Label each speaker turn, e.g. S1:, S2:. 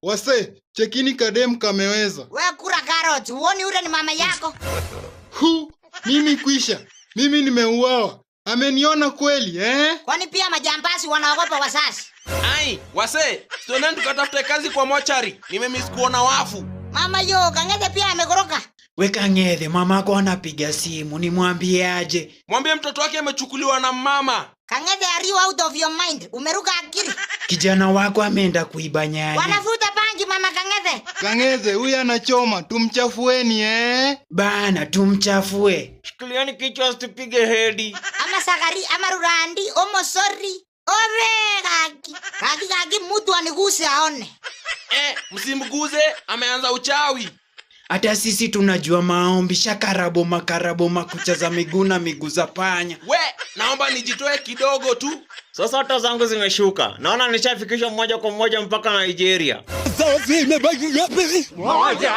S1: Wase, chekini kadem kameweza.
S2: We kura carrot, uoni ule ni mama yako?
S1: Mimi kwisha. Mimi nimeuawa. Ameniona kweli,
S2: Kwani pia majambazi wanaogopa wasasi?
S3: Ai, wase, tuende tukatafute kazi kwa mochari. Nimemiss kuona wafu.
S2: Mama yo, Kang'ethe pia amegoroka.
S4: We Kang'ethe, mamako anapiga simu, nimwambie aje?
S3: Mwambie mtoto wake amechukuliwa na mama.
S2: Kang'ethe, are you out of your mind? Umeruka akili.
S4: Kijana wako ameenda kuiba nyanya.
S2: Wanafuta bangi mama Kang'ethe.
S1: Kang'ethe, huyu anachoma, tumchafueni
S4: Bana, tumchafue.
S3: Shikiliani kichwa asitupige hedi.
S2: Ama Sagari, ama Rurandi, omo sorry. Ore kaki mtu aniguse aone.
S3: Msimguze, ameanza uchawi.
S4: Hata sisi tunajua maombi, shakaraboma kuchaza miguu na miguu za panya.
S3: We, naomba nijitoe kidogo tu.
S5: Sasa hata zangu zimeshuka. Naona nishafikishwa moja kwa moja mpaka Nigeria.
S6: Moja.